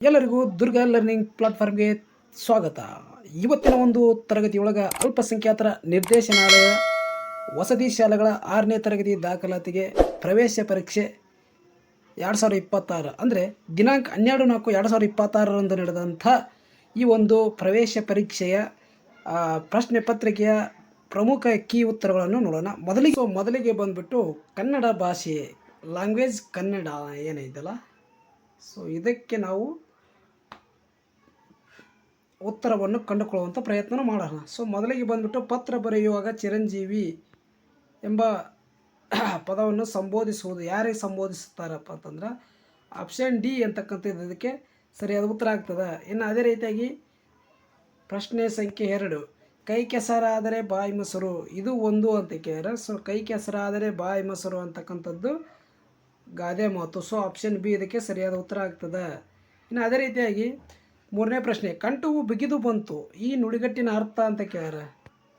ಎಲ್ಲರಿಗೂ ದುರ್ಗಾ ಲರ್ನಿಂಗ್ ಪ್ಲಾಟ್ಫಾರ್ಮ್ಗೆ ಸ್ವಾಗತ. ಇವತ್ತಿನ ಒಂದು ತರಗತಿಯೊಳಗೆ ಅಲ್ಪಸಂಖ್ಯಾತರ ನಿರ್ದೇಶನಾಲಯ ವಸತಿ ಶಾಲೆಗಳ 6ನೇ ತರಗತಿ ದಾಖಲಾತಿಗೆ ಪ್ರವೇಶ ಪರೀಕ್ಷೆ 2026 ಅಂದರೆ ದಿನಾಂಕ 12/4/2026ರಂದು ನಡೆದಂಥ ಈ ಒಂದು ಪ್ರವೇಶ ಪರೀಕ್ಷೆಯ ಪ್ರಶ್ನೆ ಪತ್ರಿಕೆಯ ಪ್ರಮುಖ ಕೀ ಉತ್ತರಗಳನ್ನು ನೋಡೋಣ. ಮೊದಲಿಗೆ ಬಂದುಬಿಟ್ಟು ಕನ್ನಡ ಭಾಷೆ, ಲ್ಯಾಂಗ್ವೇಜ್ ಕನ್ನಡ ಏನೈತಲ್ಲ, ಸೊ ಇದಕ್ಕೆ ನಾವು ಉತ್ತರವನ್ನು ಕಂಡುಕೊಳ್ಳುವಂಥ ಪ್ರಯತ್ನ ಮಾಡೋಣ. ಸೊ ಮೊದಲಿಗೆ ಬಂದುಬಿಟ್ಟು ಪತ್ರ ಬರೆಯುವಾಗ ಚಿರಂಜೀವಿ ಎಂಬ ಪದವನ್ನು ಸಂಬೋಧಿಸುವುದು ಯಾರಿಗೆ ಸಂಬೋಧಿಸುತ್ತಾರಪ್ಪ ಅಂತಂದ್ರೆ ಆಪ್ಷನ್ ಡಿ ಅಂತಕ್ಕಂಥದ್ದು ಇದಕ್ಕೆ ಸರಿಯಾದ ಉತ್ತರ ಆಗ್ತದೆ. ಇನ್ನು ಅದೇ ರೀತಿಯಾಗಿ ಪ್ರಶ್ನೆ ಸಂಖ್ಯೆ 2, ಕೈ ಕೆಸರಾದರೆ ಬಾಯಿ ಮೊಸರು, ಇದು ಒಂದು ಅಂತ ಕೇಳಿದ್ರೆ ಸೊ ಕೈ ಕೆಸರಾದರೆ ಬಾಯಿ ಮೊಸರು ಅಂತಕ್ಕಂಥದ್ದು ಗಾದೆ ಮಾತು. ಸೊ ಆಪ್ಷನ್ ಬಿ ಇದಕ್ಕೆ ಸರಿಯಾದ ಉತ್ತರ ಆಗ್ತದೆ. ಇನ್ನು ಅದೇ ರೀತಿಯಾಗಿ 3ನೇ ಪ್ರಶ್ನೆ, ಕಂಠವು ಬಿಗಿದು ಬಂತು, ಈ ನುಡಿಗಟ್ಟಿನ ಅರ್ಥ ಅಂತ ಕೇಳ್ಯಾರ.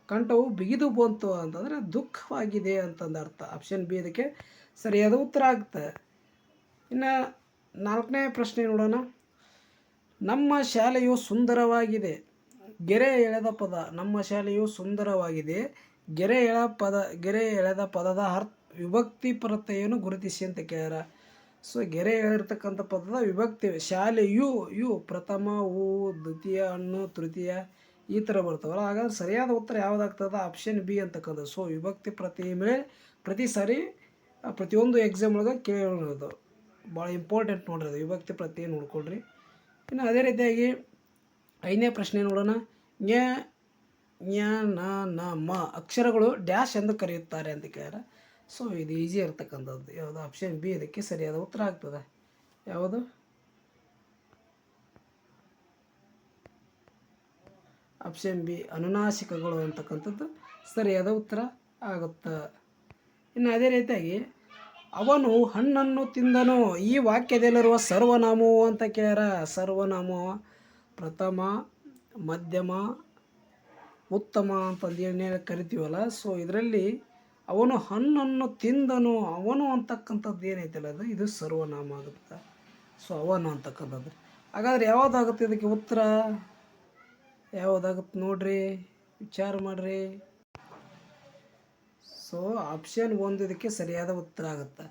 ಕಂಠವು ಬಿಗಿದು ಬಂತು ಅಂತಂದರೆ ದುಃಖವಾಗಿದೆ ಅಂತಂದು ಅರ್ಥ. ಆಪ್ಷನ್ ಬಿ ಇದಕ್ಕೆ ಸರಿಯಾದ ಉತ್ತರ ಆಗುತ್ತೆ. ಇನ್ನು 4ನೇ ಪ್ರಶ್ನೆ ನೋಡೋಣ. ನಮ್ಮ ಶಾಲೆಯು ಸುಂದರವಾಗಿದೆ, ಗೆರೆ ಎಳೆದ ಪದ. ನಮ್ಮ ಶಾಲೆಯು ಸುಂದರವಾಗಿದೆ, ಗೆರೆ ಎಳೆದ ಪದದ ವಿಭಕ್ತಿ ಪರತೆಯನ್ನು ಗುರುತಿಸಿ ಅಂತ ಕೇಳ್ಯಾರ. ಸೊ ಗೆರೆ ಹೇಳಿರ್ತಕ್ಕಂಥ ಪದದ ವಿಭಕ್ತಿ ಶಾಲೆಯು ಪ್ರಥಮ, ಹೂ, ದ್ವಿತೀಯ, ಹಣ್ಣು, ತೃತೀಯ ಈ ಥರ ಬರ್ತಾವಲ್ಲ. ಹಾಗಾದ್ರೆ ಸರಿಯಾದ ಉತ್ತರ ಯಾವುದಾಗ್ತದೆ? ಆಪ್ಷನ್ ಬಿ ಅಂತಕ್ಕಂಥದ್ದು. ಸೊ ವಿಭಕ್ತಿ ಪ್ರತಿಯ ಮೇಲೆ ಪ್ರತಿ ಸಾರಿ ಪ್ರತಿಯೊಂದು ಎಕ್ಸಾಮ್ ಒಳಗೆ ಕೇಳೋದು ಭಾಳ ಇಂಪಾರ್ಟೆಂಟ್ ನೋಡ್ರಿ, ಅದು ವಿಭಕ್ತಿ ಪ್ರತಿ ನೋಡ್ಕೊಳ್ರಿ. ಇನ್ನು ಅದೇ ರೀತಿಯಾಗಿ 5ನೇ ಪ್ರಶ್ನೆ ನೋಡೋಣ. ಞ ಞ ನ ನ ಮ ಅಕ್ಷರಗಳು ಡ್ಯಾಶ್ ಎಂದು ಕರೆಯುತ್ತಾರೆ ಅಂತ ಕೇಳ್ಯಾರ. ಸೊ ಇದು ಈಸಿ ಇರ್ತಕ್ಕಂಥದ್ದು. ಯಾವುದು? ಆಪ್ಷನ್ ಬಿ ಇದಕ್ಕೆ ಸರಿಯಾದ ಉತ್ತರ ಆಗ್ತದೆ. ಯಾವುದು? ಆಪ್ಷನ್ ಬಿ ಅನುನಾಸಿಕಗಳು ಅಂತಕ್ಕಂಥದ್ದು ಸರಿಯಾದ ಉತ್ತರ ಆಗುತ್ತೆ. ಇನ್ನು ಅದೇ ರೀತಿಯಾಗಿ ಅವನು ಹಣ್ಣನ್ನು ತಿಂದನು, ಈ ವಾಕ್ಯದಲ್ಲಿರುವ ಸರ್ವನಾಮವು ಅಂತ ಕೇಳ್ಯಾರ. ಸರ್ವನಾಮ ಪ್ರಥಮ, ಮಧ್ಯಮ, ಉತ್ತಮ ಅಂತಂದೇಳಿ ಕರಿತೀವಲ್ಲ. ಸೊ ಇದರಲ್ಲಿ ಅವನು ಹಣ್ಣನ್ನು ತಿಂದನು, ಅವನು ಅಂತಕ್ಕಂಥದ್ದು ಏನೈತಲ್ಲ ಅದು ಇದು ಸರ್ವನಾಮ ಆಗುತ್ತೆ. ಸೊ ಅವನು ಅಂತಕ್ಕಂಥದ್ದು. ಹಾಗಾದ್ರೆ ಯಾವುದಾಗುತ್ತೆ ಇದಕ್ಕೆ ಉತ್ತರ? ಯಾವುದಾಗುತ್ತೆ ನೋಡ್ರಿ, ವಿಚಾರ ಮಾಡಿರಿ. ಸೊ ಆಪ್ಷನ್ 1 ಇದಕ್ಕೆ ಸರಿಯಾದ ಉತ್ತರ ಆಗುತ್ತೆ.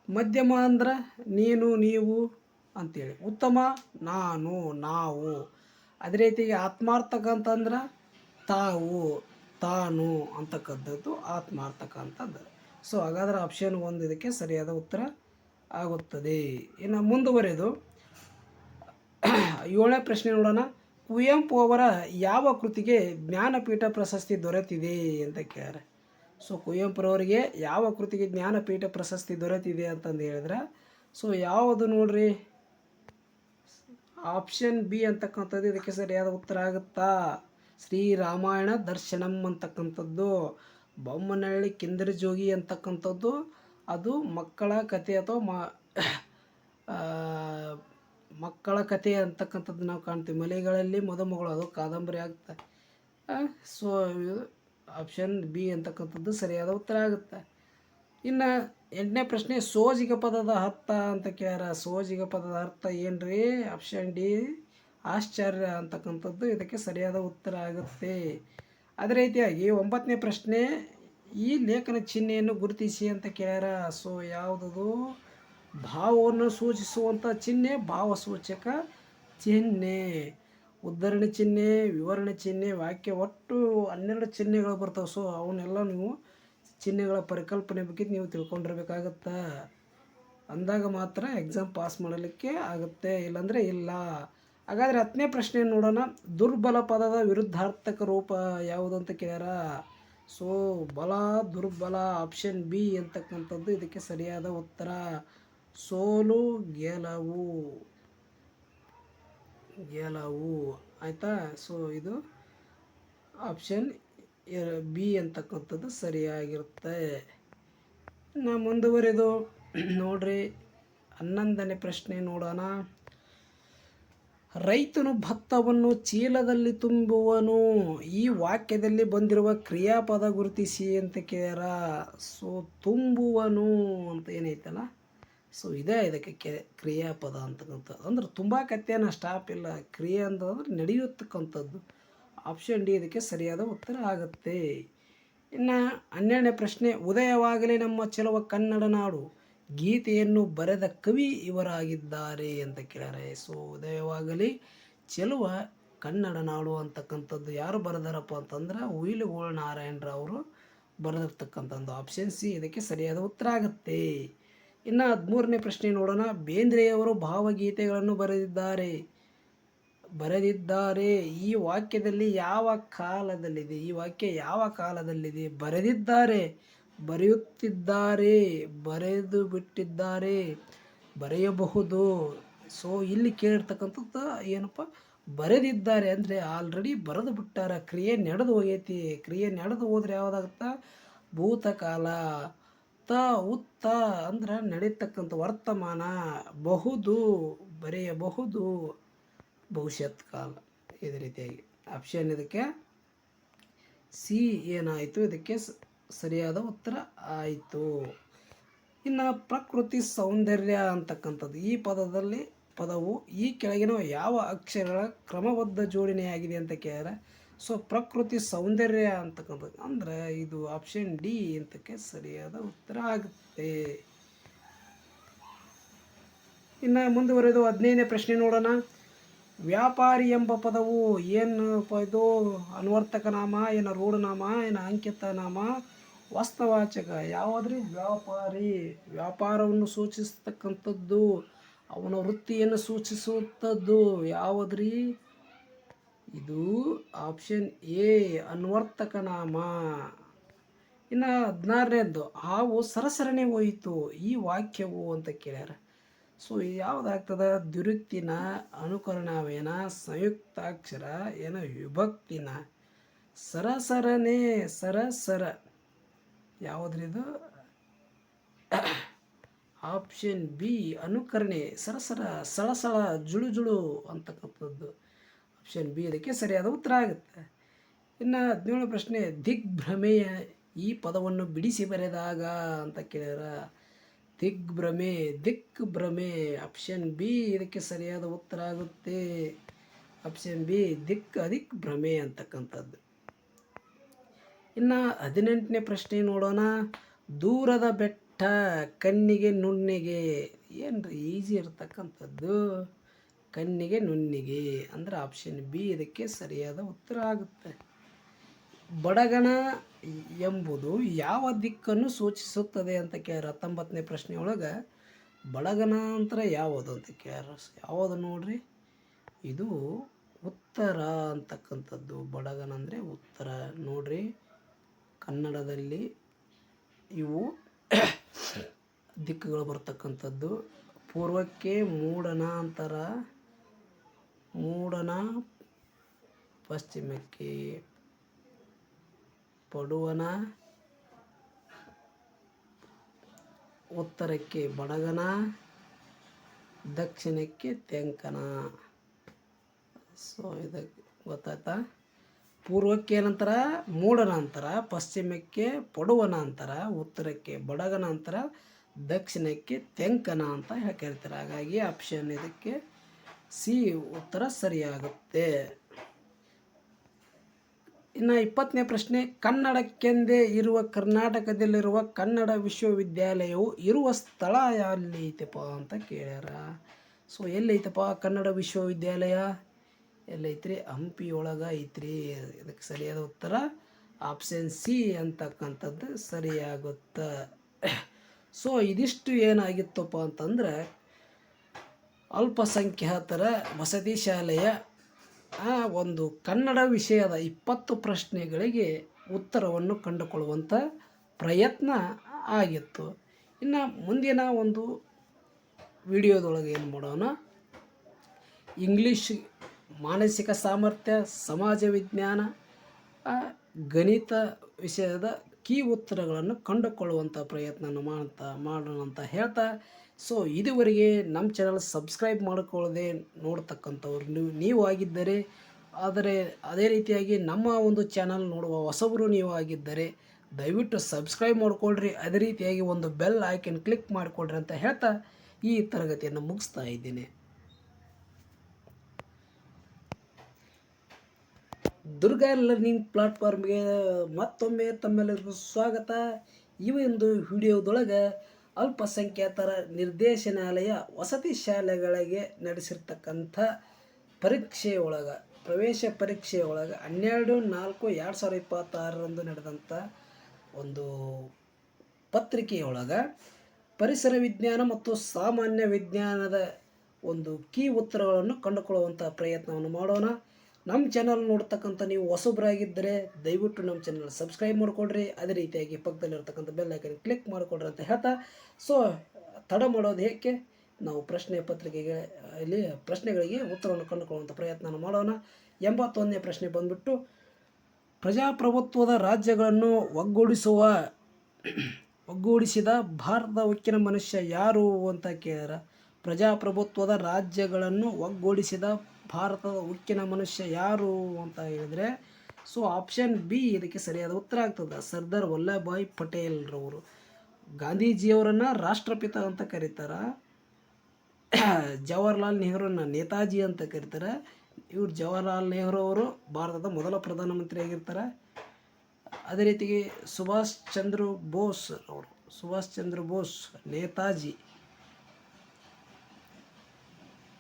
ಮಧ್ಯಮ ಅಂದ್ರೆ ನೀನು, ನೀವು ಅಂತೇಳಿ. ಉತ್ತಮ ನಾನು, ನಾವು. ಅದೇ ರೀತಿಗೆ ಆತ್ಮಾರ್ಥಕ ಅಂತಂದ್ರೆ ತಾವು, ತಾನು ಅಂತಕ್ಕಂಥದ್ದು ಆತ್ಮಾರ್ಥಕ ಅಂತಂದು. ಸೊ ಹಾಗಾದ್ರೆ ಆಪ್ಷನ್ 1 ಇದಕ್ಕೆ ಸರಿಯಾದ ಉತ್ತರ ಆಗುತ್ತದೆ. ಇನ್ನು ಮುಂದುವರೆದು 7ನೇ ಪ್ರಶ್ನೆ ನೋಡೋಣ. ಕುವೆಂಪು ಅವರ ಯಾವ ಕೃತಿಗೆ ಜ್ಞಾನಪೀಠ ಪ್ರಶಸ್ತಿ ದೊರೆತಿದೆ ಅಂತ ಕೇಳ್ಯಾರ. ಸೊ ಕುವೆಂಪುರವರಿಗೆ ಯಾವ ಕೃತಿಗೆ ಜ್ಞಾನಪೀಠ ಪ್ರಶಸ್ತಿ ದೊರೆತಿದೆ ಅಂತಂದು ಹೇಳಿದ್ರೆ ಸೊ ಯಾವುದು ನೋಡ್ರಿ? ಆಪ್ಷನ್ ಬಿ ಅಂತಕ್ಕಂಥದ್ದು ಇದಕ್ಕೆ ಸರಿಯಾದ ಉತ್ತರ ಆಗುತ್ತಾ? ಶ್ರೀರಾಮಾಯಣ ದರ್ಶನಂ ಅಂತಕ್ಕಂಥದ್ದು. ಬೊಮ್ಮನಹಳ್ಳಿ ಕಿಂದರ ಜೋಗಿ ಅಂತಕ್ಕಂಥದ್ದು ಅದು ಮಕ್ಕಳ ಕತೆ ಅಥವಾ ಮಕ್ಕಳ ಕತೆ ಅಂತಕ್ಕಂಥದ್ದು ನಾವು ಕಾಣ್ತೀವಿ. ಮಲೆಗಳಲ್ಲಿ ಮದುಮಗಳು ಅದು ಕಾದಂಬರಿ ಆಗುತ್ತೆ. ಸೊ ಆಪ್ಷನ್ ಬಿ ಅಂತಕ್ಕಂಥದ್ದು ಸರಿಯಾದ ಉತ್ತರ ಆಗುತ್ತೆ. ಇನ್ನು 8ನೇ ಪ್ರಶ್ನೆ, ಸೋಜಿಗ ಪದದ ಅರ್ಥ ಅಂತ ಕೇಳ್ಯಾರ. ಸೋಜಿಗ ಪದದ ಅರ್ಥ ಏನ್ರಿ? ಆಪ್ಷನ್ ಡಿ ಆಶ್ಚರ್ಯ ಅಂತಕ್ಕಂಥದ್ದು ಇದಕ್ಕೆ ಸರಿಯಾದ ಉತ್ತರ ಆಗುತ್ತೆ. ಅದೇ ರೀತಿಯಾಗಿ 9ನೇ ಪ್ರಶ್ನೆ, ಈ ಲೇಖನ ಚಿಹ್ನೆಯನ್ನು ಗುರುತಿಸಿ ಅಂತ ಕೇಳ್ಯಾರ. ಸೊ ಯಾವುದದು? ಭಾವವನ್ನು ಸೂಚಿಸುವಂಥ ಚಿಹ್ನೆ ಭಾವಸೂಚಕ ಚಿಹ್ನೆ. ಉದ್ಧರಣೆ ಚಿಹ್ನೆ, ವಿವರಣೆ ಚಿಹ್ನೆ, ವಾಕ್ಯ ಒಟ್ಟು 12 ಚಿಹ್ನೆಗಳು ಬರ್ತವೆ. ಸೊ ಅವನ್ನೆಲ್ಲ ನೀವು ಚಿಹ್ನೆಗಳ ಪರಿಕಲ್ಪನೆ ಬಗ್ಗೆ ನೀವು ತಿಳ್ಕೊಂಡಿರ್ಬೇಕಾಗತ್ತೆ. ಅಂದಾಗ ಮಾತ್ರ ಎಕ್ಸಾಮ್ ಪಾಸ್ ಮಾಡಲಿಕ್ಕೆ ಆಗುತ್ತೆ, ಇಲ್ಲಾಂದರೆ ಇಲ್ಲ. ಹಾಗಾದರೆ 10ನೇ ಪ್ರಶ್ನೆ ನೋಡೋಣ. ದುರ್ಬಲ ಪದದ ವಿರುದ್ಧಾರ್ಥಕ ರೂಪ ಯಾವುದು ಅಂತ ಕೇಳ್ಯಾರ. ಸೊ ಬಲ, ದುರ್ಬಲ. ಆಪ್ಷನ್ ಬಿ ಅಂತಕ್ಕಂಥದ್ದು ಇದಕ್ಕೆ ಸರಿಯಾದ ಉತ್ತರ. ಸೋಲು, ಗೆಲುವು, ಗೆಲುವು ಆಯಿತಾ. ಸೊ ಇದು ಆಪ್ಷನ್ ಬಿ ಅಂತಕ್ಕಂಥದ್ದು ಸರಿಯಾಗಿರುತ್ತೆ. ನಾ ಮುಂದುವರೆದು ನೋಡ್ರಿ 11ನೇ ಪ್ರಶ್ನೆ ನೋಡೋಣ. ರೈತನು ಭತ್ತವನ್ನು ಚೀಲದಲ್ಲಿ ತುಂಬುವನು, ಈ ವಾಕ್ಯದಲ್ಲಿ ಬಂದಿರುವ ಕ್ರಿಯಾಪದ ಗುರುತಿಸಿ ಅಂತ ಕೇಳ್ಯಾರ. ಸೊ ತುಂಬುವನು ಅಂತ ಏನೈತಲ್ಲ, ಸೊ ಇದೇ ಇದಕ್ಕೆ ಕ್ರಿಯಾಪದ ಅಂತಕ್ಕಂಥದ್ದು. ಅಂದ್ರೆ ತುಂಬ ಕಥೆನ ಸ್ಟಾಪ್ ಇಲ್ಲ, ಕ್ರಿಯೆ ಅಂತಂದ್ರೆ ನಡೆಯತಕ್ಕಂಥದ್ದು. ಆಪ್ಷನ್ ಡಿ ಇದಕ್ಕೆ ಸರಿಯಾದ ಉತ್ತರ ಆಗುತ್ತೆ. ಇನ್ನು 12ನೇ ಪ್ರಶ್ನೆ, ಉದಯವಾಗಲಿ ನಮ್ಮ ಚೆಲುವ ಕನ್ನಡ ನಾಡು ಗೀತೆಯನ್ನು ಬರೆದ ಕವಿ ಇವರಾಗಿದ್ದಾರೆ ಅಂತ ಕೇಳ್ಯಾರೆ. ಸೊ ಉದಯವಾಗಲಿ ಚೆಲುವ ಕನ್ನಡ ನಾಡು ಅಂತಕ್ಕಂಥದ್ದು ಯಾರು ಬರೆದಾರಪ್ಪ ಅಂತಂದ್ರೆ ಉಯಿಲುಗೋಳ ನಾರಾಯಣರಾವರು ಬರೆದಿರ್ತಕ್ಕಂಥದ್ದು. ಆಪ್ಷನ್ ಸಿ ಇದಕ್ಕೆ ಸರಿಯಾದ ಉತ್ತರ ಆಗುತ್ತೆ. ಇನ್ನು 13ನೇ ಪ್ರಶ್ನೆ ನೋಡೋಣ. ಬೇಂದ್ರೆಯವರು ಭಾವಗೀತೆಗಳನ್ನು ಬರೆದಿದ್ದಾರೆ ಈ ವಾಕ್ಯದಲ್ಲಿ ಯಾವ ಕಾಲದಲ್ಲಿದೆ? ಈ ವಾಕ್ಯ ಯಾವ ಕಾಲದಲ್ಲಿದೆ? ಬರೆದಿದ್ದಾರೆ, ಬರೆಯುತ್ತಿದ್ದಾರೆ, ಬರೆದು ಬಿಟ್ಟಿದ್ದಾರೆ, ಬರೆಯಬಹುದು. ಸೊ ಇಲ್ಲಿ ಕೇಳಿರ್ತಕ್ಕಂಥದ್ದು ಏನಪ್ಪ, ಬರೆದಿದ್ದಾರೆ ಅಂದರೆ ಆಲ್ರೆಡಿ ಬರೆದು ಬಿಟ್ಟಾರ, ಕ್ರಿಯೆ ನಡೆದು ಹೋಗೈತಿ. ಕ್ರಿಯೆ ನಡೆದು ಹೋದ್ರೆ ಯಾವುದಾಗುತ್ತಾ? ಭೂತಕಾಲ. ಉತ್ತ ಅಂದ್ರೆ ನಡೀತಕ್ಕಂಥ ವರ್ತಮಾನ. ಬಹುದು ಬರೆಯಬಹುದು, ಭವಿಷ್ಯತ್ ಕಾಲ. ಇದೇ ರೀತಿಯಾಗಿ ಆಪ್ಷನ್ ಇದಕ್ಕೆ ಸಿ ಏನಾಯಿತು, ಇದಕ್ಕೆ ಸರಿಯಾದ ಉತ್ತರ ಆಯಿತು. ಇನ್ನು ಪ್ರಕೃತಿ ಸೌಂದರ್ಯ ಅಂತಕ್ಕಂಥದ್ದು ಈ ಪದವು ಈ ಕೆಳಗಿನ ಯಾವ ಅಕ್ಷರಗಳ ಕ್ರಮಬದ್ಧ ಜೋಡಣೆಯಾಗಿದೆ ಅಂತ ಕೇಳಿದ್ರೆ, ಸೊ ಪ್ರಕೃತಿ ಸೌಂದರ್ಯ ಅಂತಕ್ಕಂಥದ್ದು ಅಂದರೆ ಇದು ಆಪ್ಷನ್ ಡಿ ಅಂತಕ್ಕೆ ಸರಿಯಾದ ಉತ್ತರ ಆಗುತ್ತೆ. ಇನ್ನು ಮುಂದುವರೆದು 15ನೇ ಪ್ರಶ್ನೆ ನೋಡೋಣ. ವ್ಯಾಪಾರಿ ಎಂಬ ಪದವು ಏನು ಇದು? ಅನ್ವರ್ತಕ ನಾಮ, ಏನು ರೂಢನಾಮ, ಏನು ಅಂಕಿತ ನಾಮ, ವಾಸ್ತವಾಚಕ? ಯಾವುದ್ರಿ? ವ್ಯಾಪಾರಿ ವ್ಯಾಪಾರವನ್ನು ಸೂಚಿಸ್ತಕ್ಕಂಥದ್ದು, ಅವನ ವೃತ್ತಿಯನ್ನು ಸೂಚಿಸುವಂಥದ್ದು ಯಾವುದ್ರಿ? ಇದು ಆಪ್ಷನ್ ಎ ಅನ್ವರ್ತಕ ನಾಮ. ಇನ್ನು 16ನೇದ್ದು, ಹಾವು ಸರಸರನೆ ಹೋಯಿತು ಈ ವಾಕ್ಯವು ಅಂತ ಕೇಳ್ಯಾರ. ಸೊ ಯಾವುದಾಗ್ತದೆ? ದ್ವಿರುಕ್ತಿನ, ಅನುಕರಣವೇನ, ಸಂಯುಕ್ತಾಕ್ಷರ, ಏನೋ ವಿಭಕ್ತಿನ? ಸರಸರನೆ, ಸರಸರ ಯಾವುದ್ರಿದು? ಆಪ್ಷನ್ ಬಿ ಅನುಕರಣೆ, ಸರಸರ, ಸಳಸಳ, ಜುಳು ಜುಳು ಅಂತಕ್ಕಂಥದ್ದು. ಆಪ್ಷನ್ ಬಿ ಇದಕ್ಕೆ ಸರಿಯಾದ ಉತ್ತರ ಆಗುತ್ತೆ. ಇನ್ನು 17ನೇ ಪ್ರಶ್ನೆ, ದಿಗ್ಭ್ರಮೆಯ ಈ ಪದವನ್ನು ಬಿಡಿಸಿ ಬರೆದಾಗ ಅಂತ ಕೇಳ್ಯಾರ. ದಿಗ್ಭ್ರಮೆ, ದಿಕ್ಭ್ರಮೆ. ಆಪ್ಷನ್ ಬಿ ಇದಕ್ಕೆ ಸರಿಯಾದ ಉತ್ತರ ಆಗುತ್ತೆ. ಆಪ್ಷನ್ ಬಿ ದಿಗ್ಭ್ರಮೆ ಅಂತಕ್ಕಂಥದ್ದು. ಇನ್ನು 18ನೇ ಪ್ರಶ್ನೆ ನೋಡೋಣ. ದೂರದ ಬೆಟ್ಟ ಕಣ್ಣಿಗೆ ನುಣ್ಣಿಗೆ. ಏನ್ರಿ ಈಸಿ ಇರ್ತಕ್ಕಂಥದ್ದು, ಕಣ್ಣಿಗೆ ನುಣ್ಣಿಗೆ ಅಂದ್ರೆ ಆಪ್ಷನ್ ಬಿ ಇದಕ್ಕೆ ಸರಿಯಾದ ಉತ್ತರ ಆಗುತ್ತೆ. ಬಡಗಣ ಎಂಬುದು ಯಾವ ದಿಕ್ಕನ್ನು ಸೂಚಿಸುತ್ತದೆ ಅಂತ ಕೇಳ್ಯಾರ. 19ನೇ ಪ್ರಶ್ನೆಯೊಳಗೆ ಬಡಗನಾಂತರ ಯಾವುದು ಅಂತ ಕೇಳ್ಯಾರ. ಯಾವುದು ನೋಡ್ರಿ? ಇದು ಉತ್ತರ ಅಂತಕ್ಕಂಥದ್ದು. ಬಡಗನ ಅಂದರೆ ಉತ್ತರ. ನೋಡ್ರಿ, ಕನ್ನಡದಲ್ಲಿ ಇವು ದಿಕ್ಕುಗಳು ಬರ್ತಕ್ಕಂಥದ್ದು. ಪೂರ್ವಕ್ಕೆ ಮೂಡನಾಂತರ, ಮೂಡನ, ಪಶ್ಚಿಮಕ್ಕೆ ಪಡುವನ, ಉತ್ತರಕ್ಕೆ ಬಡಗನ, ದಕ್ಷಿಣಕ್ಕೆ ತೆಂಕನ. ಸೊ ಇದಕ್ಕೆ ಗೊತ್ತಾಯ್ತಾ? ಪೂರ್ವಕ್ಕೆ ನಂತರ ಮೂಡನಾಂತರ, ಪಶ್ಚಿಮಕ್ಕೆ ಪಡುವನಾಂತರ, ಉತ್ತರಕ್ಕೆ ಬಡಗನಾಂತರ, ದಕ್ಷಿಣಕ್ಕೆ ತೆಂಕನ ಅಂತ ಹೇಳ್ತಾರೆ. ಹಾಗಾಗಿ ಆಪ್ಷನ್ ಇದಕ್ಕೆ ಸಿ ಉತ್ತರ ಸರಿಯಾಗುತ್ತೆ. ಇನ್ನು 20ನೇ ಪ್ರಶ್ನೆ, ಕನ್ನಡಕ್ಕೆಂದೇ ಇರುವ ಕರ್ನಾಟಕದಲ್ಲಿರುವ ಕನ್ನಡ ವಿಶ್ವವಿದ್ಯಾಲಯವು ಇರುವ ಸ್ಥಳ ಎಲ್ಲಿ ಐತಪ್ಪ ಅಂತ ಕೇಳ್ಯಾರ. ಸೊ ಎಲ್ಲೈತಪ್ಪ ಕನ್ನಡ ವಿಶ್ವವಿದ್ಯಾಲಯ? ಎಲ್ಲೈತ್ರಿ? ಹಂಪಿ ಒಳಗೆ ಐತ್ರಿ. ಇದಕ್ಕೆ ಸರಿಯಾದ ಉತ್ತರ ಆಪ್ಷನ್ ಸಿ ಅಂತಕ್ಕಂಥದ್ದು ಸರಿಯಾಗುತ್ತೆ. ಸೊ ಇದಿಷ್ಟು ಏನಾಗಿತ್ತಪ್ಪ ಅಂತಂದರೆ ಅಲ್ಪಸಂಖ್ಯಾತರ ವಸತಿ ಶಾಲೆಯ ಒಂದು ಕನ್ನಡ ವಿಷಯದ 20 ಪ್ರಶ್ನೆಗಳಿಗೆ ಉತ್ತರವನ್ನು ಕಂಡುಕೊಳ್ಳುವಂಥ ಪ್ರಯತ್ನ ಆಗಿತ್ತು. ಇನ್ನು ಮುಂದಿನ ಒಂದು ವಿಡಿಯೋದೊಳಗೆ ಏನು ಮಾಡೋಣ, ಇಂಗ್ಲೀಷ್, ಮಾನಸಿಕ ಸಾಮರ್ಥ್ಯ, ಸಮಾಜ ವಿಜ್ಞಾನ, ಗಣಿತ ವಿಷಯದ ಕೀ ಉತ್ತರಗಳನ್ನು ಕಂಡುಕೊಳ್ಳುವಂಥ ಪ್ರಯತ್ನ ಮಾಡೋಣ ಅಂತ ಹೇಳ್ತಾ, ಸೊ ಇದುವರೆಗೆ ನಮ್ಮ ಚಾನಲ್ ಸಬ್ಸ್ಕ್ರೈಬ್ ಮಾಡಿಕೊಳ್ಳದೆ ನೋಡ್ತಕ್ಕಂಥವ್ರು ನೀವು ಆಗಿದ್ದರೆ, ಆದರೆ ಅದೇ ರೀತಿಯಾಗಿ ನಮ್ಮ ಒಂದು ಚಾನಲ್ ನೋಡುವ ಹೊಸಬರು ನೀವು ಆಗಿದ್ದರೆ ದಯವಿಟ್ಟು ಸಬ್ಸ್ಕ್ರೈಬ್ ಮಾಡಿಕೊಳ್ಳ್ರಿ. ಅದೇ ರೀತಿಯಾಗಿ ಒಂದು ಬೆಲ್ ಐಕನ್ ಕ್ಲಿಕ್ ಮಾಡಿಕೊಡ್ರಿ ಅಂತ ಹೇಳ್ತಾ ಈ ತರಗತಿಯನ್ನು ಮುಗಿಸ್ತಾ ಇದ್ದೇನೆ. ದುರ್ಗಾ ಲರ್ನಿಂಗ್ ಪ್ಲಾಟ್ಫಾರ್ಮ್ಗೆ ಮತ್ತೊಮ್ಮೆ ತಮ್ಮೆಲ್ಲರಿಗೂ ಸ್ವಾಗತ. ಈ ಒಂದು ವಿಡಿಯೋದೊಳಗೆ ಅಲ್ಪಸಂಖ್ಯಾತರ ನಿರ್ದೇಶನಾಲಯ ವಸತಿ ಶಾಲೆಗಳಿಗೆ ನಡೆಸಿರ್ತಕ್ಕಂಥ ಪ್ರವೇಶ ಪರೀಕ್ಷೆ ಒಳಗೆ 12/4/2026 ನಡೆದಂಥ ಒಂದು ಪತ್ರಿಕೆಯೊಳಗೆ ಪರಿಸರ ವಿಜ್ಞಾನ ಮತ್ತು ಸಾಮಾನ್ಯ ವಿಜ್ಞಾನದ ಒಂದು ಕೀ ಉತ್ತರಗಳನ್ನು ಕಂಡುಕೊಳ್ಳುವಂಥ ಪ್ರಯತ್ನವನ್ನು ಮಾಡೋಣ. ನಮ್ಮ ಚಾನಲ್ ನೋಡ್ತಕ್ಕಂಥ ನೀವು ಹೊಸಬರಾಗಿದ್ದರೆ ದಯವಿಟ್ಟು ನಮ್ಮ ಚಾನಲ್ ಸಬ್ಸ್ಕ್ರೈಬ್ ಮಾಡಿಕೊಡ್ರಿ. ಅದೇ ರೀತಿಯಾಗಿ ಪಕ್ಕದಲ್ಲಿರ್ತಕ್ಕಂಥ ಬೆಲ್ ಐಕನ್ ಕ್ಲಿಕ್ ಮಾಡಿಕೊಡ್ರಿ ಅಂತ ಹೇಳ್ತಾ, ಸೊ ತಡ ಮಾಡೋದು ಏಕೆ, ನಾವು ಪ್ರಶ್ನೆಗಳಿಗೆ ಉತ್ತರವನ್ನು ಕಂಡುಕೊಳ್ಳುವಂಥ ಪ್ರಯತ್ನ ಮಾಡೋಣ. 81ನೇ ಪ್ರಶ್ನೆ ಬಂದ್ಬಿಟ್ಟು, ಪ್ರಜಾಪ್ರಭುತ್ವದ ರಾಜ್ಯಗಳನ್ನು ಒಗ್ಗೂಡಿಸಿದ ಭಾರತದ ಉಕ್ಕಿನ ಮನುಷ್ಯ ಯಾರು ಅಂತ ಕೇಳ್ಯಾರ. ಪ್ರಜಾಪ್ರಭುತ್ವದ ರಾಜ್ಯಗಳನ್ನು ಒಗ್ಗೂಡಿಸಿದ ಭಾರತದ ಉಕ್ಕಿನ ಮನುಷ್ಯ ಯಾರು ಅಂತ ಹೇಳಿದರೆ, ಸೊ ಆಪ್ಷನ್ ಬಿ ಇದಕ್ಕೆ ಸರಿಯಾದ ಉತ್ತರ ಆಗ್ತದೆ. ಸರ್ದಾರ್ ವಲ್ಲಭಭಾಯಿ ಪಟೇಲ್ರವರು. ಗಾಂಧೀಜಿಯವರನ್ನು ರಾಷ್ಟ್ರಪಿತ ಅಂತ ಕರೀತಾರೆ, ಜವಾಹರ್ಲಾಲ್ ನೆಹರೂನ ನೇತಾಜಿ ಅಂತ ಕರೀತಾರೆ. ಇವರು ಜವಾಹರ್ಲಾಲ್ ನೆಹರು ಅವರು ಭಾರತದ ಮೊದಲ ಪ್ರಧಾನಮಂತ್ರಿ ಆಗಿರ್ತಾರೆ. ಅದೇ ರೀತಿಗೆ Subhash Chandra Bose Netaji.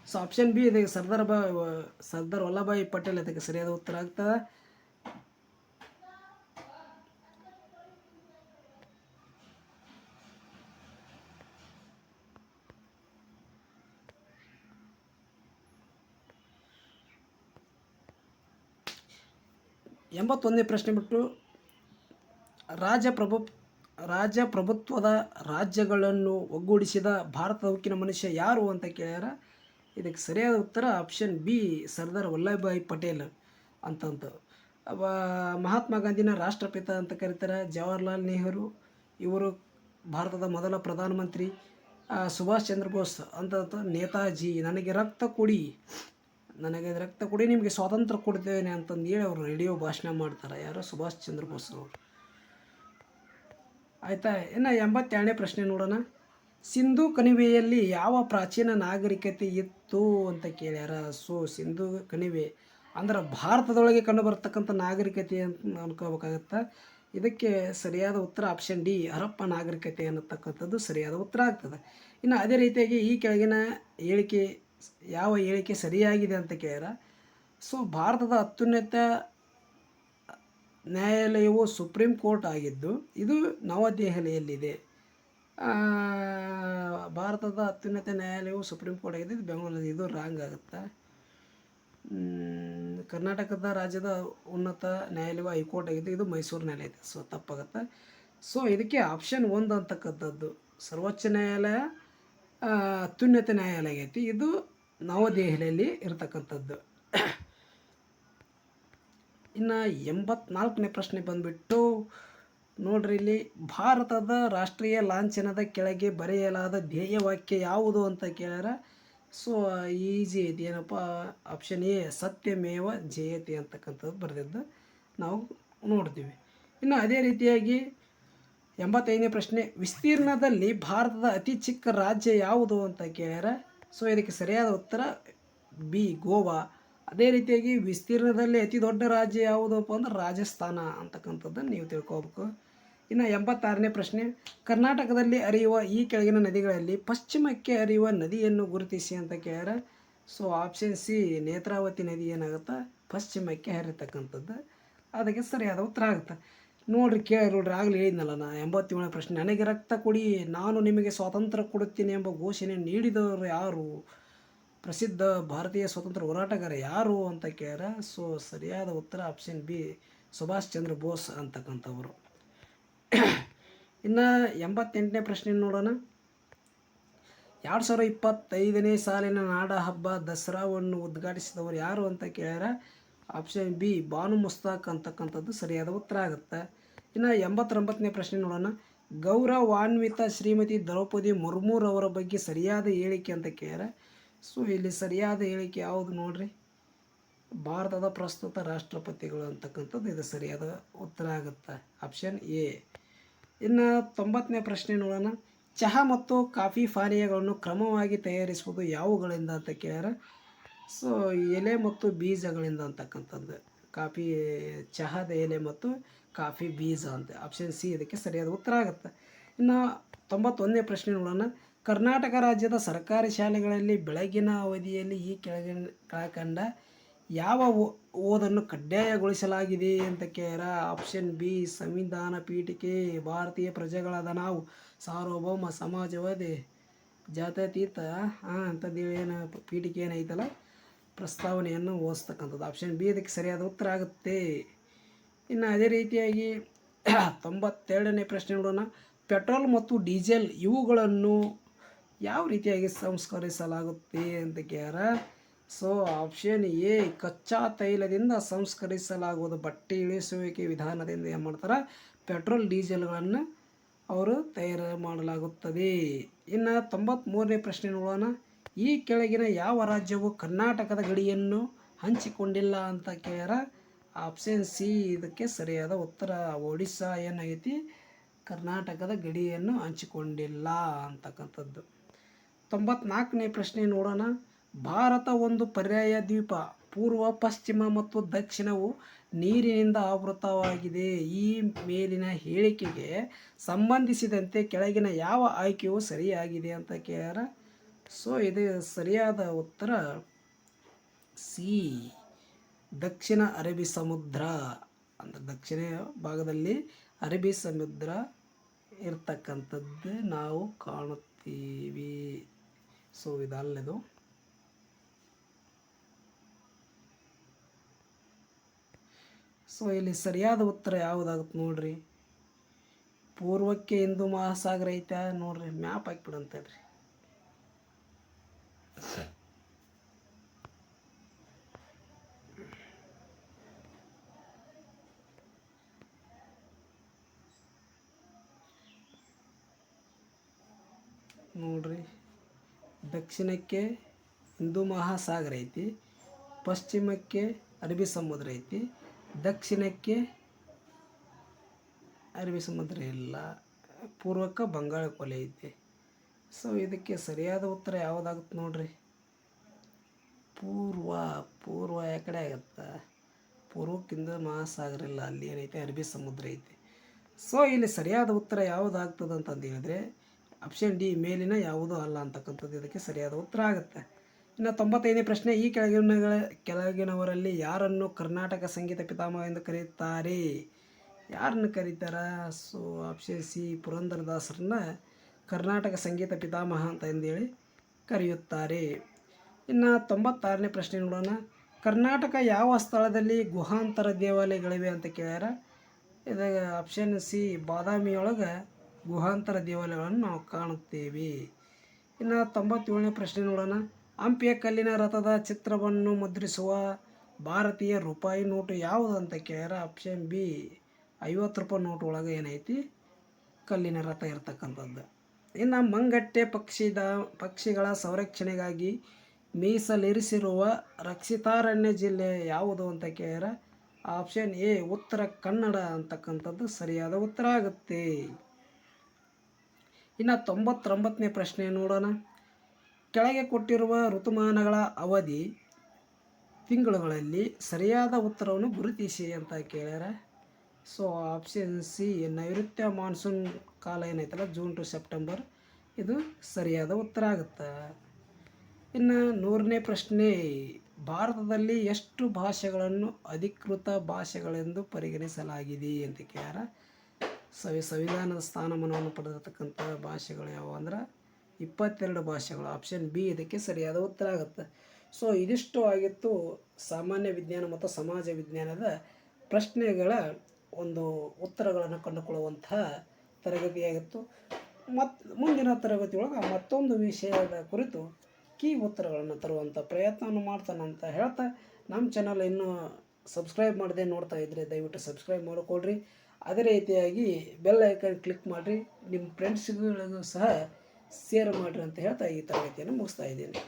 So option B ಇದಕ್ಕೆ ಸರ್ದಾರ್ ವಲ್ಲಭಭಾಯಿ ಪಟೇಲ್ ಅದಕ್ಕೆ ಸರಿಯಾದ ಉತ್ತರ ಆಗ್ತದೆ. ಎಂಬತ್ತೊಂದನೇ ಪ್ರಶ್ನೆ ಬಿಟ್ಟು, ರಾಜಪ್ರಭುತ್ವದ ರಾಜ್ಯಗಳನ್ನು ಒಗ್ಗೂಡಿಸಿದ ಭಾರತದ ಉಕ್ಕಿನ ಮನುಷ್ಯ ಯಾರು ಅಂತ ಕೇಳ್ಯಾರ. ಇದಕ್ಕೆ ಸರಿಯಾದ ಉತ್ತರ ಆಪ್ಷನ್ ಬಿ ಸರ್ದಾರ್ ವಲ್ಲಭಭಾಯಿ ಪಟೇಲ್ ಅಂತಂತ. ಮಹಾತ್ಮ ಗಾಂಧಿನ ರಾಷ್ಟ್ರಪಿತ ಅಂತ ಕರೀತಾರೆ. ಜವಾಹರ್ಲಾಲ್ ನೆಹರು ಇವರು ಭಾರತದ ಮೊದಲ ಪ್ರಧಾನಮಂತ್ರಿ. ಸುಭಾಷ್ ಚಂದ್ರ ಬೋಸ್ ಅಂತ ನೇತಾಜಿ. ನನಗೆ ರಕ್ತ ಕೊಡಿ ನಿಮಗೆ ಸ್ವಾತಂತ್ರ್ಯ ಕೊಡ್ತೇನೆ ಅಂತಂದು ಹೇಳಿ ಅವರು ರೇಡಿಯೋ ಭಾಷಣ ಮಾಡ್ತಾರೆ. ಯಾರು? ಸುಭಾಷ್ ಚಂದ್ರ ಬೋಸ್ ಅವರು. ಆಯಿತಾ? ಇನ್ನು 82ನೇ ಪ್ರಶ್ನೆ ನೋಡೋಣ. ಸಿಂಧೂ ಕಣಿವೆಯಲ್ಲಿ ಯಾವ ಪ್ರಾಚೀನ ನಾಗರಿಕತೆ ಇತ್ತು ಅಂತ ಕೇಳ್ಯಾರ. ಸೊ ಸಿಂಧೂ ಕಣಿವೆ ಅಂದ್ರೆ ಭಾರತದೊಳಗೆ ಕಂಡುಬರ್ತಕ್ಕಂಥ ನಾಗರಿಕತೆ ಅಂತ ಅನ್ಕೋಬೇಕಾಗತ್ತೆ. ಇದಕ್ಕೆ ಸರಿಯಾದ ಉತ್ತರ ಆಪ್ಷನ್ ಡಿ ಹರಪ್ಪ ನಾಗರಿಕತೆ ಅನ್ನತಕ್ಕಂಥದ್ದು ಸರಿಯಾದ ಉತ್ತರ ಆಗ್ತದೆ. ಇನ್ನು ಅದೇ ರೀತಿಯಾಗಿ ಈ ಕೆಳಗಿನ ಯಾವ ಹೇಳಿಕೆ ಸರಿಯಾಗಿದೆ ಅಂತ ಕೇಳ್ಯಾರ. ಸೊ ಭಾರತದ ಅತ್ಯುನ್ನತ ನ್ಯಾಯಾಲಯವು ಸುಪ್ರೀಂ ಕೋರ್ಟ್ ಆಗಿದ್ದು ಇದು ನವದೆಹಲಿಯಲ್ಲಿದೆ. ಭಾರತದ ಅತ್ಯುನ್ನತ ನ್ಯಾಯಾಲಯವು ಸುಪ್ರೀಂ ಕೋರ್ಟ್ ಆಗಿದೆ, ಇದು ಬೆಂಗಳೂರಲ್ಲಿ. ಇದು ರಾಂಗ್ ಆಗುತ್ತೆ. ಕರ್ನಾಟಕದ ರಾಜ್ಯದ ಉನ್ನತ ನ್ಯಾಯಾಲಯವು ಹೈಕೋರ್ಟ್ ಆಗಿದೆ, ಇದು ಮೈಸೂರಿನಲ್ಲಿ ಇದೆ. ಸೊ ತಪ್ಪಾಗುತ್ತೆ. ಸೊ ಇದಕ್ಕೆ ಆಪ್ಷನ್ 1 ಅಂತಕ್ಕಂಥದ್ದು ಸರ್ವೋಚ್ಚ ನ್ಯಾಯಾಲಯ ಅತ್ಯುನ್ನತ ನ್ಯಾಯಾಲಯ ಐತಿ, ಇದು ನವದೆಹಲಿಯಲ್ಲಿ ಇರತಕ್ಕಂಥದ್ದು. ಇನ್ನು 84ನೇ ಪ್ರಶ್ನೆ ಬಂದುಬಿಟ್ಟು ನೋಡ್ರಿ, ಇಲ್ಲಿ ಭಾರತದ ರಾಷ್ಟ್ರೀಯ ಲಾಂಛನದ ಕೆಳಗೆ ಬರೆಯಲಾದ ಧ್ಯೇಯವಾಕ್ಯ ಯಾವುದು ಅಂತ ಕೇಳ್ಯಾರ. ಸೊ ಈಸಿ ಐತಿ. ಏನಪ್ಪ? ಆಪ್ಷನ್ ಎ ಸತ್ಯಮೇವ ಜಯತೆ ಅಂತಕ್ಕಂಥದ್ದು ಬರೆದಿದ್ದು ನಾವು ನೋಡ್ತೀವಿ. ಇನ್ನು ಅದೇ ರೀತಿಯಾಗಿ 85ನೇ ಪ್ರಶ್ನೆ, ವಿಸ್ತೀರ್ಣದಲ್ಲಿ ಭಾರತದ ಅತಿ ಚಿಕ್ಕ ರಾಜ್ಯ ಯಾವುದು ಅಂತ ಕೇಳ್ಯಾರ. ಸೊ ಇದಕ್ಕೆ ಸರಿಯಾದ ಉತ್ತರ ಬಿ ಗೋವಾ. ಅದೇ ರೀತಿಯಾಗಿ ವಿಸ್ತೀರ್ಣದಲ್ಲಿ ಅತಿ ದೊಡ್ಡ ರಾಜ್ಯ ಯಾವುದಪ್ಪ ಅಂದ್ರೆ ರಾಜಸ್ಥಾನ ಅಂತಕ್ಕಂಥದ್ದನ್ನು ನೀವು ತಿಳ್ಕೊಬೇಕು. ಇನ್ನು 86ನೇ ಪ್ರಶ್ನೆ, ಕರ್ನಾಟಕದಲ್ಲಿ ಹರಿಯುವ ಈ ಕೆಳಗಿನ ನದಿಗಳಲ್ಲಿ ಪಶ್ಚಿಮಕ್ಕೆ ಹರಿಯುವ ನದಿಯನ್ನು ಗುರುತಿಸಿ ಅಂತ ಕೇಳ್ಯಾರ. ಸೊ ಆಪ್ಷನ್ ಸಿ ನೇತ್ರಾವತಿ ನದಿ ಏನಾಗುತ್ತೆ ಪಶ್ಚಿಮಕ್ಕೆ ಹರಿತಕ್ಕಂಥದ್ದು, ಅದಕ್ಕೆ ಸರಿಯಾದ ಉತ್ತರ ಆಗುತ್ತೆ. ನೋಡ್ರಿ ಆಗಲಿ ಹೇಳಿದ್ನಲ್ಲ ನಾ 87ನೇ ಪ್ರಶ್ನೆ, ನನಗೆ ರಕ್ತ ಕೊಡಿ ನಾನು ನಿಮಗೆ ಸ್ವಾತಂತ್ರ್ಯ ಕೊಡುತ್ತೀನಿ ಎಂಬ ಘೋಷಣೆ ನೀಡಿದವರು ಯಾರು? ಪ್ರಸಿದ್ಧ ಭಾರತೀಯ ಸ್ವಾತಂತ್ರ್ಯ ಹೋರಾಟಗಾರ ಯಾರು ಅಂತ ಕೇಳ್ಯಾರ. ಸೊ ಸರಿಯಾದ ಉತ್ತರ ಆಪ್ಷನ್ ಬಿ ಸುಭಾಷ್ ಚಂದ್ರ ಬೋಸ್ ಅಂತಕ್ಕಂಥವರು. ಇನ್ನು 88ನೇ ಪ್ರಶ್ನೆ ನೋಡೋಣ. 2025ನೇ ಸಾಲಿನ ನಾಡ ಹಬ್ಬ ದಸರಾವನ್ನು ಉದ್ಘಾಟಿಸಿದವರು ಯಾರು ಅಂತ ಕೇಳ್ಯಾರ. ಆಪ್ಷನ್ ಬಿ ಬಾನು ಮುಸ್ತಾಕ್ ಅಂತಕ್ಕಂಥದ್ದು ಸರಿಯಾದ ಉತ್ತರ ಆಗುತ್ತೆ. ಇನ್ನು 89ನೇ ಪ್ರಶ್ನೆ ನೋಡೋಣ. ಗೌರವಾನ್ವಿತ ಶ್ರೀಮತಿ ದ್ರೌಪದಿ ಮುರ್ಮುರವರ ಬಗ್ಗೆ ಸರಿಯಾದ ಹೇಳಿಕೆ ಅಂತ ಕೇಳ್ಯಾರ. ಸೊ ಇಲ್ಲಿ ಸರಿಯಾದ ಹೇಳಿಕೆ ಯಾವುದು ನೋಡ್ರಿ, ಭಾರತದ ಪ್ರಸ್ತುತ ರಾಷ್ಟ್ರಪತಿಗಳು ಅಂತಕ್ಕಂಥದ್ದು ಇದು ಸರಿಯಾದ ಉತ್ತರ ಆಗುತ್ತೆ, ಆಪ್ಷನ್ ಎ. ಇನ್ನು 90ನೇ ಪ್ರಶ್ನೆ ನೋಡೋಣ. ಚಹಾ ಮತ್ತು ಕಾಫಿ ಪಾನೀಯಗಳನ್ನು ಕ್ರಮವಾಗಿ ತಯಾರಿಸುವುದು ಯಾವುಗಳಿಂದ ಅಂತ ಕೇಳ್ಯಾರ. ಸೊ ಎಲೆ ಮತ್ತು ಬೀಜಗಳಿಂದ ಅಂತಕ್ಕಂಥದ್ದು. ಕಾಫಿ ಚಹಾದ ಎಲೆ ಮತ್ತು ಕಾಫಿ ಬೀಜ ಅಂತ. ಆಪ್ಷನ್ ಸಿ ಇದಕ್ಕೆ ಸರಿಯಾದ ಉತ್ತರ ಆಗುತ್ತೆ. ಇನ್ನು 91ನೇ ಪ್ರಶ್ನೆ ನೋಡೋಣ. ಕರ್ನಾಟಕ ರಾಜ್ಯದ ಸರ್ಕಾರಿ ಶಾಲೆಗಳಲ್ಲಿ ಬೆಳಗಿನ ಅವಧಿಯಲ್ಲಿ ಈ ಕೆಳಕಂಡ ಯಾವ ಓದನ್ನು ಕಡ್ಡಾಯಗೊಳಿಸಲಾಗಿದೆ ಅಂತ ಕೇಳ್ಯಾರ. ಆಪ್ಷನ್ ಬಿ ಸಂವಿಧಾನ ಪೀಠಿಕೆ, ಭಾರತೀಯ ಪ್ರಜೆಗಳಾದ ನಾವು, ಸಾರ್ವಭೌಮ, ಸಮಾಜವಾದಿ, ಜಾತ್ಯತೀತ ಅಂಥದ್ದು ಏನು ಪೀಠಿಕೆ ಏನೈತಲ್ಲ ಪ್ರಸ್ತಾವನೆಯನ್ನು ಓದಿಸ್ತಕ್ಕಂಥದ್ದು. ಆಪ್ಷನ್ ಬಿ ಇದಕ್ಕೆ ಸರಿಯಾದ ಉತ್ತರ ಆಗುತ್ತೆ. ಇನ್ನು ಅದೇ ರೀತಿಯಾಗಿ 92ನೇ ಪ್ರಶ್ನೆ ನೋಡೋಣ. ಪೆಟ್ರೋಲ್ ಮತ್ತು ಡೀಸೆಲ್ ಇವುಗಳನ್ನು ಯಾವ ರೀತಿಯಾಗಿ ಸಂಸ್ಕರಿಸಲಾಗುತ್ತೆ ಅಂತ ಕೇಳ್ಯಾರ. ಸೊ ಆಪ್ಷನ್ ಎ ಕಚ್ಚಾ ತೈಲದಿಂದ ಸಂಸ್ಕರಿಸಲಾಗುವುದು. ಬಟ್ಟೆ ಇಳಿಸುವಿಕೆ ವಿಧಾನದಿಂದ ಏನು ಮಾಡ್ತಾರೆ, ಪೆಟ್ರೋಲ್ ಡೀಸೆಲ್ಗಳನ್ನು ಅವರು ತಯಾರು ಮಾಡಲಾಗುತ್ತದೆ. ಇನ್ನು 93ನೇ ಪ್ರಶ್ನೆ ನೋಡೋಣ. ಈ ಕೆಳಗಿನ ಯಾವ ರಾಜ್ಯವು ಕರ್ನಾಟಕದ ಗಡಿಯನ್ನು ಹಂಚಿಕೊಂಡಿಲ್ಲ ಅಂತ ಕೇಳ್ಯಾರ. ಆಪ್ಷನ್ ಸಿ ಇದಕ್ಕೆ ಸರಿಯಾದ ಉತ್ತರ. ಒಡಿಸ್ಸಾ ಏನಾಗೈತಿ ಕರ್ನಾಟಕದ ಗಡಿಯನ್ನು ಹಂಚಿಕೊಂಡಿಲ್ಲ ಅಂತಕ್ಕಂಥದ್ದು. 94ನೇ ಪ್ರಶ್ನೆ ನೋಡೋಣ. ಭಾರತ ಒಂದು ಪರ್ಯಾಯ ದ್ವೀಪ. ಪೂರ್ವ, ಪಶ್ಚಿಮ ಮತ್ತು ದಕ್ಷಿಣವು ನೀರಿನಿಂದ ಆವೃತವಾಗಿದೆ. ಈ ಮೇಲಿನ ಹೇಳಿಕೆಗೆ ಸಂಬಂಧಿಸಿದಂತೆ ಕೆಳಗಿನ ಯಾವ ಆಯ್ಕೆಯು ಸರಿಯಾಗಿದೆ ಅಂತ ಕೇಳ್ಯಾರ. ಸೊ ಇದು ಸರಿಯಾದ ಉತ್ತರ ಸಿ ದಕ್ಷಿಣ ಅರಬ್ಬಿ ಸಮುದ್ರ. ಅಂದರೆ ದಕ್ಷಿಣ ಭಾಗದಲ್ಲಿ ಅರಬ್ಬಿ ಸಮುದ್ರ ಇರ್ತಕ್ಕಂಥದ್ದು ನಾವು ಕಾಣುತ್ತೀವಿ. ಸೊ ಇದಲ್ಲದು. ಸೊ ಇಲ್ಲಿ ಸರಿಯಾದ ಉತ್ತರ ಯಾವುದಾಗುತ್ತೆ ನೋಡ್ರಿ. ಪೂರ್ವಕ್ಕೆ ಹಿಂದೂ ಮಹಾಸಾಗರ ಐತೆ ನೋಡ್ರಿ, ಮ್ಯಾಪ್ ಹಾಕ್ಬಿಡಂತೇಳ್ರಿ. ನೋಡ್ರಿ, ದಕ್ಷಿಣಕ್ಕೆ ಹಿಂದೂ ಮಹಾಸಾಗರ ಐತಿ, ಪಶ್ಚಿಮಕ್ಕೆ ಅರಬ್ಬಿ ಸಮುದ್ರ ಐತಿ, ದಕ್ಷಿಣಕ್ಕೆ ಅರಬ್ಬಿ ಸಮುದ್ರ ಇಲ್ಲ, ಪೂರ್ವಕ್ಕೆ ಬಂಗಾಳ ಕೊಲ್ಲಿ ಐತಿ. ಸೊ ಇದಕ್ಕೆ ಸರಿಯಾದ ಉತ್ತರ ಯಾವುದಾಗುತ್ತೆ ನೋಡ್ರಿ. ಪೂರ್ವ ಯಾಕಡೆ ಆಗುತ್ತೆ, ಪೂರ್ವಕ್ಕಿಂದ ಮಹಾಸಾಗರ ಇಲ್ಲ, ಅಲ್ಲಿ ಏನೈತೆ ಅರಬ್ಬಿ ಸಮುದ್ರ ಐತಿ. ಸೊ ಇಲ್ಲಿ ಸರಿಯಾದ ಉತ್ತರ ಯಾವುದಾಗ್ತದೆ ಅಂತಂದು ಹೇಳಿದ್ರೆ ಆಪ್ಷನ್ ಡಿ ಮೇಲಿನ ಯಾವುದೂ ಅಲ್ಲ ಅಂತಕ್ಕಂಥದ್ದು ಇದಕ್ಕೆ ಸರಿಯಾದ ಉತ್ತರ ಆಗುತ್ತೆ. ಇನ್ನು 95ನೇ ಪ್ರಶ್ನೆ. ಈ ಕೆಳಗಿನವರಲ್ಲಿ ಯಾರನ್ನು ಕರ್ನಾಟಕ ಸಂಗೀತ ಪಿತಾಮಹ ಎಂದು ಕರೆಯುತ್ತಾರೆ? ಯಾರನ್ನು ಕರೀತಾರ? ಸೊ ಆಪ್ಷನ್ ಸಿ ಪುರಂದರದಾಸರನ್ನ ಕರ್ನಾಟಕ ಸಂಗೀತ ಪಿತಾಮಹ ಅಂತ ಎಂದೇಳಿ ಕರೆಯುತ್ತಾರೆ. ಇನ್ನು 96ನೇ ಪ್ರಶ್ನೆ ನೋಡೋಣ. ಕರ್ನಾಟಕ ಯಾವ ಸ್ಥಳದಲ್ಲಿ ಗುಹಾಂತರ ದೇವಾಲಯಗಳಿವೆ ಅಂತ ಕೇಳ್ಯಾರ. ಇದಾಗ ಆಪ್ಷನ್ ಸಿ ಬಾದಾಮಿಯೊಳಗೆ ಗುಹಾಂತರ ದೇವಾಲಯಗಳನ್ನು ನಾವು ಕಾಣುತ್ತೇವೆ. ಇನ್ನು 97ನೇ ಪ್ರಶ್ನೆ ನೋಡೋಣ. ಹಂಪಿಯ ಕಲ್ಲಿನ ರಥದ ಚಿತ್ರವನ್ನು ಮುದ್ರಿಸುವ ಭಾರತೀಯ ರೂಪಾಯಿ ನೋಟು ಯಾವುದು ಅಂತ ಕೇಳ್ಯಾರ. ಆಪ್ಷನ್ ಬಿ 50 ರೂಪಾಯಿ ನೋಟು ಒಳಗೆ ಏನೈತಿ ಕಲ್ಲಿನ ರಥ ಇರ್ತಕ್ಕಂಥದ್ದು. ಇನ್ನು ಮಂಗಟ್ಟೆ ಪಕ್ಷಿಗಳ ಸಂರಕ್ಷಣೆಗಾಗಿ ಮೀಸಲಿರಿಸಿರುವ ರಕ್ಷಿತಾರಣ್ಯ ಜಿಲ್ಲೆ ಯಾವುದು ಅಂತ ಕೇಳ್ಯಾರ. ಆಪ್ಷನ್ ಎ ಉತ್ತರ ಕನ್ನಡ ಅಂತಕ್ಕಂಥದ್ದು ಸರಿಯಾದ ಉತ್ತರ ಆಗುತ್ತೆ. ಇನ್ನು 99ನೇ ಪ್ರಶ್ನೆ ನೋಡೋಣ. ಕೆಳಗೆ ಕೊಟ್ಟಿರುವ ಋತುಮಾನಗಳ ಅವಧಿ ತಿಂಗಳುಗಳಲ್ಲಿ ಸರಿಯಾದ ಉತ್ತರವನ್ನು ಗುರುತಿಸಿ ಅಂತ ಕೇಳ್ಯಾರ. ಸೊ ಆಪ್ಷನ್ ಸಿ ನೈಋತ್ಯ ಮಾನ್ಸೂನ್ ಕಾಲ ಏನೈತಲ್ಲ ಜೂನ್ ಟು ಸೆಪ್ಟೆಂಬರ್, ಇದು ಸರಿಯಾದ ಉತ್ತರ ಆಗುತ್ತೆ. ಇನ್ನು 100ನೇ ಪ್ರಶ್ನೆ. ಭಾರತದಲ್ಲಿ ಎಷ್ಟು ಭಾಷೆಗಳನ್ನು ಅಧಿಕೃತ ಭಾಷೆಗಳೆಂದು ಪರಿಗಣಿಸಲಾಗಿದೆ ಅಂತ ಕೇಳ್ಯಾರ. ಸಂವಿಧಾನದ ಸ್ಥಾನಮಾನವನ್ನು ಪಡೆದಿರತಕ್ಕಂಥ ಭಾಷೆಗಳು ಯಾವುವು ಅಂದ್ರೆ 22 ಭಾಷೆಗಳು. ಆಪ್ಷನ್ ಬಿ ಇದಕ್ಕೆ ಸರಿಯಾದ ಉತ್ತರ ಆಗುತ್ತೆ. ಸೊ ಇದಿಷ್ಟು ಆಗಿತ್ತು ಸಾಮಾನ್ಯ ವಿಜ್ಞಾನ ಮತ್ತು ಸಮಾಜ ವಿಜ್ಞಾನದ ಪ್ರಶ್ನೆಗಳ ಒಂದು ಉತ್ತರಗಳನ್ನು ಕಂಡುಕೊಳ್ಳುವಂತಹ ತರಗತಿಯಾಗಿತ್ತು. ಮುಂದಿನ ತರಗತಿಯೊಳಗೆ ಮತ್ತೊಂದು ವಿಷಯದ ಕುರಿತು ಕೀ ಉತ್ತರಗಳನ್ನು ತರುವಂಥ ಪ್ರಯತ್ನವನ್ನು ಮಾಡ್ತಾನಂತ ಹೇಳ್ತಾ, ನಮ್ಮ ಚಾನಲ್ ಇನ್ನೂ ಸಬ್ಸ್ಕ್ರೈಬ್ ಮಾಡದೆ ನೋಡ್ತಾ ಇದ್ದರೆ ದಯವಿಟ್ಟು ಸಬ್ಸ್ಕ್ರೈಬ್ ಮಾಡಿಕೊಡ್ರಿ. ಅದೇ ರೀತಿಯಾಗಿ ಬೆಲ್ ಐಕನ್ ಕ್ಲಿಕ್ ಮಾಡಿರಿ, ನಿಮ್ಮ ಫ್ರೆಂಡ್ಸ್ಗಳಿಗೂ ಸಹ ಶೇರ್ ಮಾಡಿರಿ ಅಂತ ಹೇಳ್ತಾ ಈ ತರಗತಿಯನ್ನು ಮುಗಿಸ್ತಾ ಇದ್ದೀನಿ.